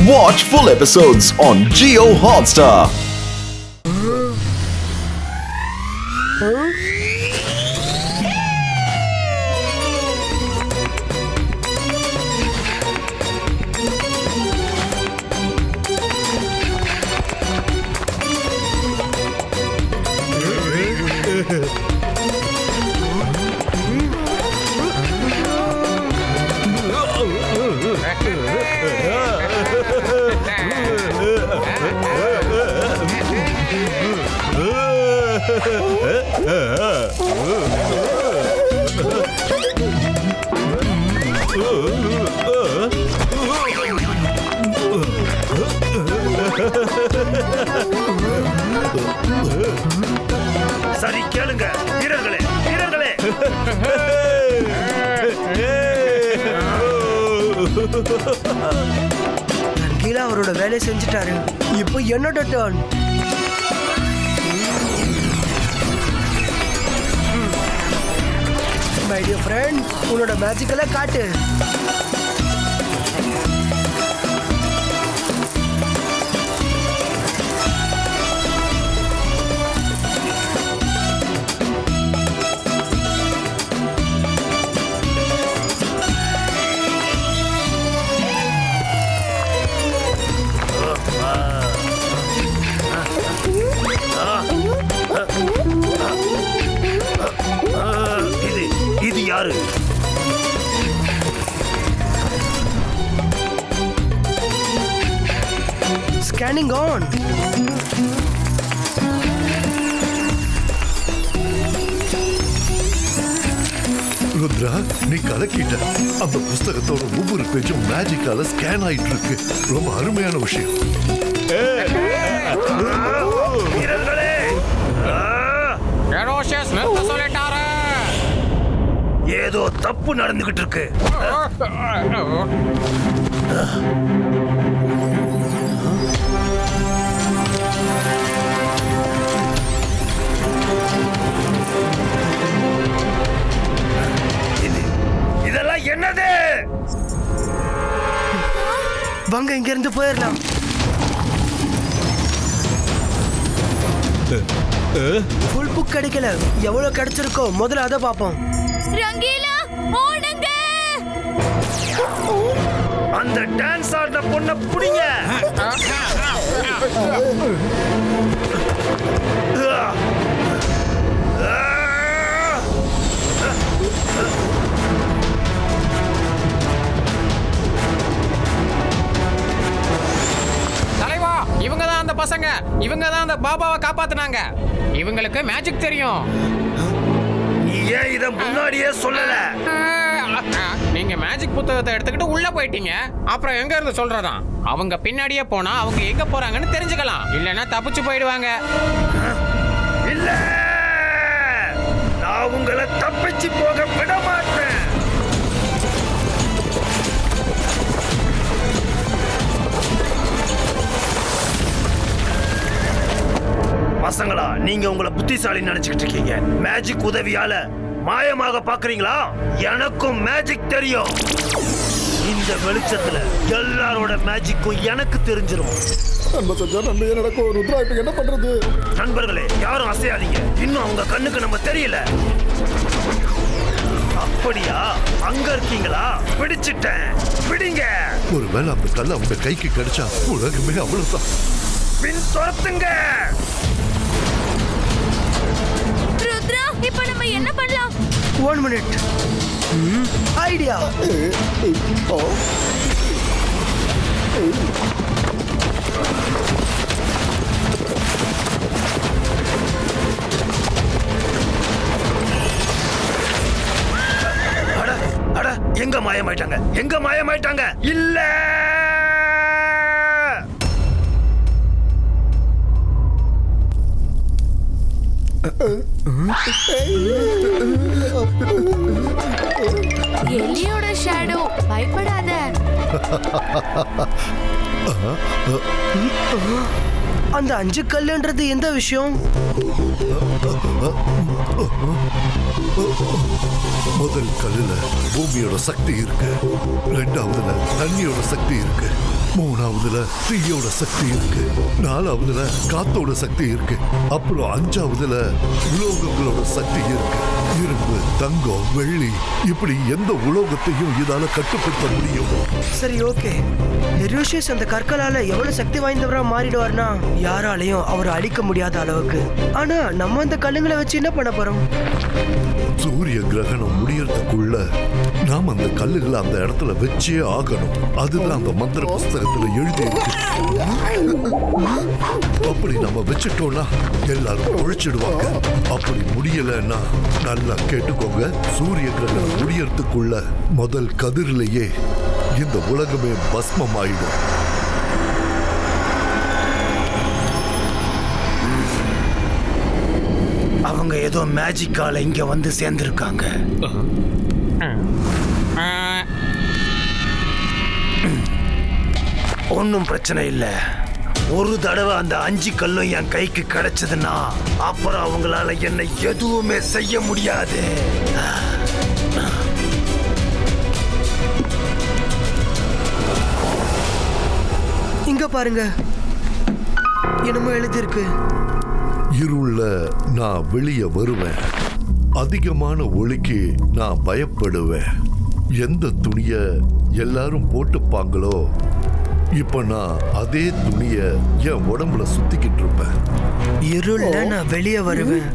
Watch full episodes on Jio Hotstar. சரி கேளுங்க வீரர்களே, வீரர்களே. கீழே அவரோட வேலையை செஞ்சுட்டாரு. இப்போ என்னோட டர்ன். மை டியர் ஃப்ரெண்ட், உன்னோட மேஜிக்கெல்லாம் காட்டு. இது யாரு? Scanning on. ருத்ரா, நீ கலக்கிட்ட. அந்த புஸ்தகத்தோட ஒவ்வொரு பேஜும் மேஜிக்கால ஸ்கேன் ஆயிட்டு இருக்கு. ரொம்ப அருமையான விஷயம். வீரர்களே, ஏதோ தப்பு நடந்துகிட்டு இருக்கு. இதெல்லாம் என்னது? வாங்க இங்க இருந்து போயிடலாம். ஃபுல் புக் கிடைக்கல. எவ்வளவு கிடைச்சிருக்கோ முதல்ல அதை பார்ப்போம். ரங்கீலா, ஓடுங்க. அந்த டான்ஸ் ஆடுற பொண்ணை புடிங்க. தலைவா, இவங்க தான் அந்த பசங்க. இவங்க தான் அந்த பாபாவை காப்பாத்துனாங்க. இவங்களுக்கு மேஜிக் தெரியும். நீ ஏன் இத முன்னாடியே சொல்லல? நீங்க மேஜிக் புத்தகத்தை எடுத்துக்கிட்டு உள்ள போயிட்டீங்க. அப்புறம் எங்க இருந்து சொல்றதா? அவங்க பின்னாடியே போனா அவங்க எங்க போறாங்கன்னு தெரிஞ்சுக்கலாம். இல்லைன்னா தப்பிச்சு போயிடுவாங்க. இல்ல, நான் உங்களை தப்பிச்சு போக விட மாட்டேன். பசங்களா, நீங்க உங்களை புத்திசாலி நினைச்சுக்கிட்டு இருக்கீங்க. மேஜிக் உதவியால மாயமாக பாக்குறீங்களா? எனக்கும் மேஜிக் தெரியும். இந்த வெளிச்சத்துல எல்லாரோட மேஜிக்கும் எனக்கு தெரிஞ்சிரும். என்ன பண்றது? நண்பர்களே, யாரும் அசையாதீங்க. இன்னும் அவங்க கண்ணுக்கு நம்ம தெரியல. அப்படியா? அங்க இருக்கீங்களா? பிடிச்சிட்டேன். பிடிங்க. ஒருவேளை அந்த கல் அவங்க கைக்கு கிடைச்சா உலகமே அவ்வளவுதான். பின் துரத்துங்க. ருத்ரா, இப்போ நம்ம என்ன பண்ணலாம்? 1 மினிட். ஐடியா. அட அட, எங்க மாயமாயிட்டாங்க? எங்க மாயமாயிட்டாங்க? இல்ல, எலியோட ஷேடோ. பயப்படாத. அந்த 5 கல்லுன்றது எந்த விஷயம்? முதல் கல்லுல பூமியோட சக்தி இருக்கு, ரெண்டாவதுல தண்ணியோட சக்தி இருக்கு, மூணாவதுல தீயோட சக்தி இருக்கு, நாலாவதுல காத்தோட சக்தி இருக்கு, அப்புறம் அஞ்சாவதுல உலோகங்களோட சக்தி இருக்கு. இரும்பு, தங்கம், வெள்ளி, இப்படி எந்த உலோகத்தையும் இதால கட்டுப்படுத்த முடியும். சரி, ஓகே. ஹெரோஷியஸ் அந்த கற்களால எவ்வளவு சக்தி வாய்ந்தவரா மாறிடுவார்னா யாராலையும் அவரை அழிக்க முடியாத அளவுக்கு. ஆனா நம்ம அந்த கல்லுங்களை வச்சு என்ன பண்ண போறோம்? சூரிய கிரகணம் முடியறதுக்குள்ள நாம அந்த கல்லுகளை அந்த இடத்துல வச்சே ஆகணும். அதுதான் அந்த மந்திர புஸ்தகத்துல எழுதி இருக்கு. அப்படி நம்ம வச்சுட்டோம்னா எல்லாரும் உழைச்சிடுவாங்க. அப்படி முடியலன்னா நல்லா கேட்டுக்கோங்க, சூரிய கிரகணம் முடியறதுக்குள்ள முதல் கதிரிலேயே இந்த உலகமே பஸ்மம் ஆயிடும். அவங்க ஏதோ மேஜிக்கால இங்க வந்து சேர்ந்திருக்காங்க. ஒன்னும் பிரச்சனை இல்ல. ஒரு தடவை அந்த 5 கல்லும் என் கைக்கு கிடைச்சதுன்னா அப்புறம் அவங்களால என்னை எதுவுமே செய்ய முடியாது. இங்க பாருங்க, என்னமோ எழுதிருக்கு. இருள நான் வெளியே வருவேன், அதிகமான ஒளிக்கு நான் பயப்படுவேன். எந்த துணிய எல்லாரும் போட்டுப்பாங்களோ இப்ப நான் அதே துணிய என் உடம்புல சுத்திக்கிட்டு இருப்பேன். இருள்ல நான் வெளியே வருவேன்,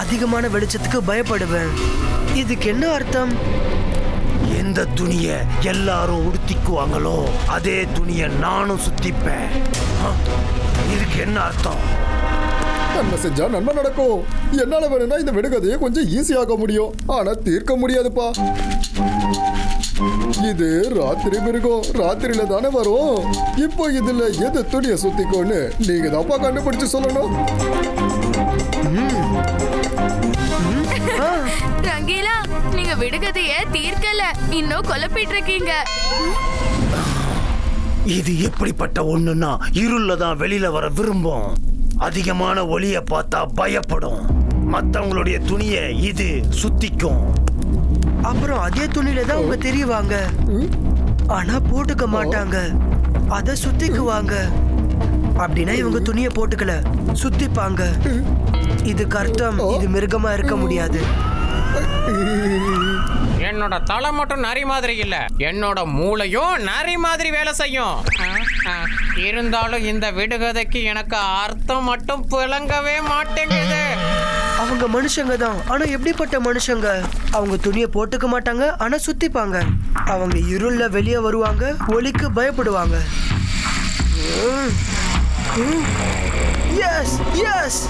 அதிகமான வெளிச்சத்துக்கு பயப்படுவேன். இதுக்கு என்ன அர்த்தம்? எந்த துணிய எல்லாரும் உடுத்திக்குவாங்களோ அதே துணிய நானும் சுத்திப்பேன். இதுக்கு என்ன அர்த்தம்? நன்மை செஞ்சா நன்மை நடக்கும். என்னால வேணும்னா இந்த விடுகதையை கொஞ்சம் ஈஸியாக்க முடியும், ஆனா தீர்க்க முடியாதுப்பா. இது ராத்திரி மிருகம், ராத்திரியில தானே வரும். இப்போ இதுல எது துணியை சுத்திக்கோன்னு நீங்க தான்ப்பா கண்டுபிடிச்சு சொல்லணும். ரங்கீலா, நீங்க விடுகதைய தீர்க்கல, இன்னும் குழப்பிட்டு இருக்கீங்க. இது எப்படிப்பட்ட ஒண்ணுன்னா இருள்ல தான் வெளியில வர விரும்பும், அதிகமான ஒளிய பார்த்தா பயப்படும், மத்தவங்களுடைய துணிய இது சுத்திக்கும். அப்புறம் அதே துணியில தான் அவங்க தெரியுவாங்க, ஆனா போட்டுக்க மாட்டாங்க, அத சுத்திக்குவாங்க. அப்படின்னா இவங்க துணிய போட்டுக்கல, சுத்திப்பாங்க. இதுக்கு அர்த்தம் இது மிருகமா இருக்க முடியாது. என்னோட தலை மட்டும் நரி மாதிரி இல்ல, என்னோட மூளையும் நரி மாதிரி வேலை செய்யும். இருந்தாலும் இந்த விடுகதைக்கு எனக்கு அர்த்தம் மட்டும் விளங்கவே மாட்டேங்குது. அவங்க மனுஷங்க தான், ஆனா எப்படிப்பட்ட மனுஷங்க? அவங்க துணியை போட்டுக்க மாட்டாங்க, ஆனா சுத்திப்பாங்க. அவங்க இருள்ல வெளியே வருவாங்க, ஒளிக்கு பயப்படுவாங்க. எஸ் எஸ்,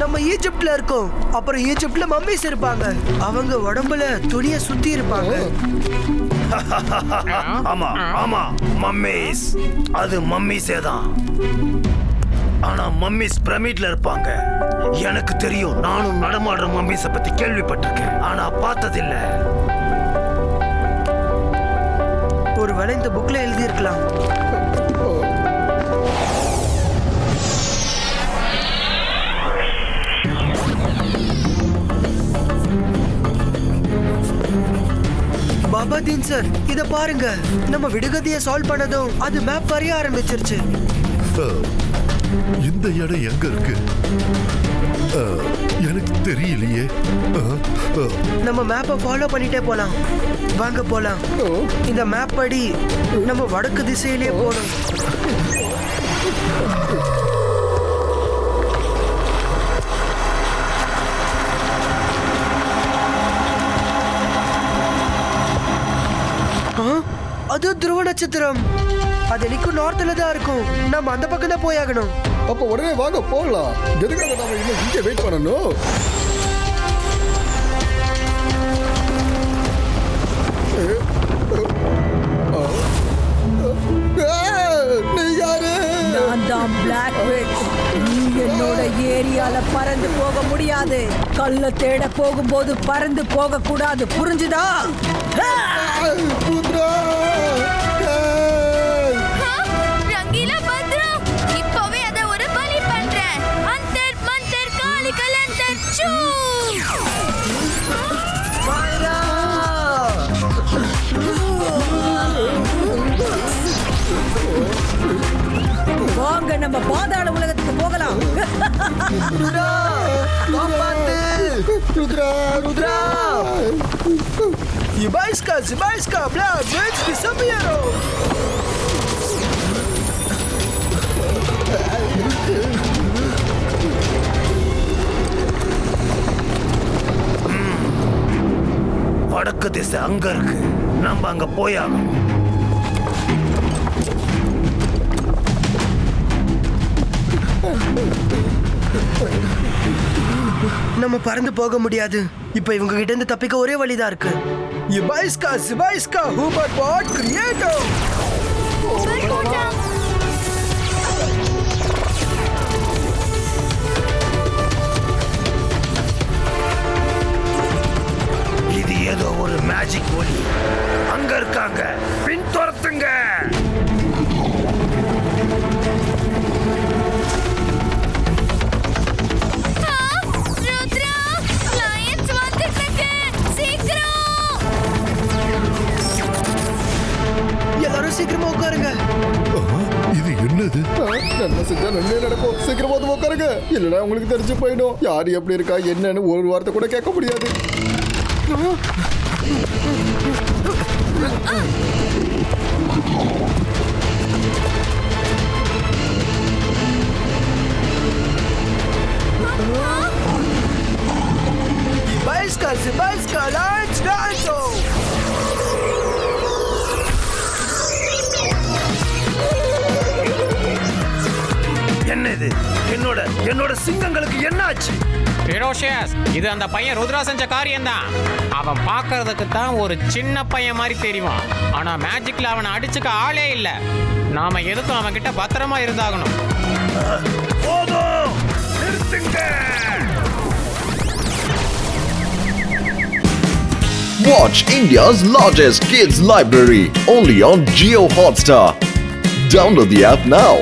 நம்ம ஈஜிப்ட்ல இருக்கோம். அப்புறம் ஈஜிப்ட்ல மம்மிஸ் இருப்பாங்க, அவங்க உடம்புல துணியை சுத்தி இருப்பாங்க. ஆமா ஆமா, மம்மிஸ். அது மம்மிஸே தான். ஆனா மம்மிஸ் பிரமிட்ல இருப்பாங்க. எனக்கு தெரியும், நானும் நடமாடுற மம்மிஸ பத்தி கேள்விப்பட்டிருக்கேன், ஆனா பார்த்ததில்ல. ஒருவேளை இந்த புக்ல எழுதி இருக்கலாம். பாபாதீன் சார், இத பாருங்க. நம்ம விடுகதையை சால்வ் பண்ணதும் அது மேப் வரைய ஆரம்பிச்சிருச்சு. இந்த இடம் எங்க இருக்கு எனக்கு தெரியலையே. நம்ம மேப்பை ஃபாலோ பண்ணிட்டே போலாம். வாங்க போலாம். இந்த மேப் படி நம்ம வடக்கு திசையிலே போகணும். அது துருவ நட்சத்திரம். அது எனக்கு நார்த்ல தான் இருக்கும். நம்ம அந்த பக்கம் தான் போயாகணும். அப்ப உடனே வாங்க போகலாம். எதுக்காக நாம இன்னும் இங்கே வெயிட் பண்ணணும்? நீ யாரு? நான் தான் பிளாக் விட்ச். நீ என்னோட ஏரியால பறந்து போக முடியாது. கல்ல தேட போகும்போது பறந்து போக கூடாது, புரிஞ்சுதா? ரங்கீலா பத்ரா, இப்பவே அத ஒரு பலி பண்றேன். அந்தர் மந்தர் காளி கலந்தர் சூ. வாங்க நம்ம பாதாள உலகத்துக்கு போகலாம். Rudra Rudra Zibajska, Black Witch disappearam! வடக்கு திசை அங்க இருக்கு. நம்ம அங்க போயாகணும். நம்ம பறந்து போக முடியாது. இப்ப இவங்க கிட்ட இருந்து தப்பிக்க ஒரே வழிதான் இருக்கு. Zibajska, Hubert Bot Creator! இது ஏதோ ஒரு மேஜிக் ஒலி. அங்க இருக்காங்க, பின் துரத்துங்க. எல்லாரும் சீக்கிரமா உட்காருங்க. இது என்னது? நன்மை செஞ்சா நன்மை நடக்கும். சீக்கிரமா வந்து உட்காருங்க, இல்லைன்னா உங்களுக்கு தெரிஞ்சு போயிடும். யாரு எப்படி இருக்கா என்னன்னு ஒரு வார்த்தை கூட கேட்க முடியாது. Zibajska, Lance Ganso! என்ன இது? என்னோட சிங்கங்களுக்கு என்ன ஆச்சு? ஹிரோஷியஸ், இது அந்த பையன் ருத்ரா செஞ்ச காரியம்தான். அவன் பார்க்கறதுக்கு தான் ஒரு சின்ன பையன் மாதிரி தெரியும். ஆனா மேஜிக்ல அவனை அடிச்சுக்க ஆளே இல்ல. நாம எதுக்கும் அவன் கிட்ட பத்திரமா இருந்தாகணும். போதும், நிறுத்துங்க. Watch India's largest kids library only on Jio Hotstar. Download the app now.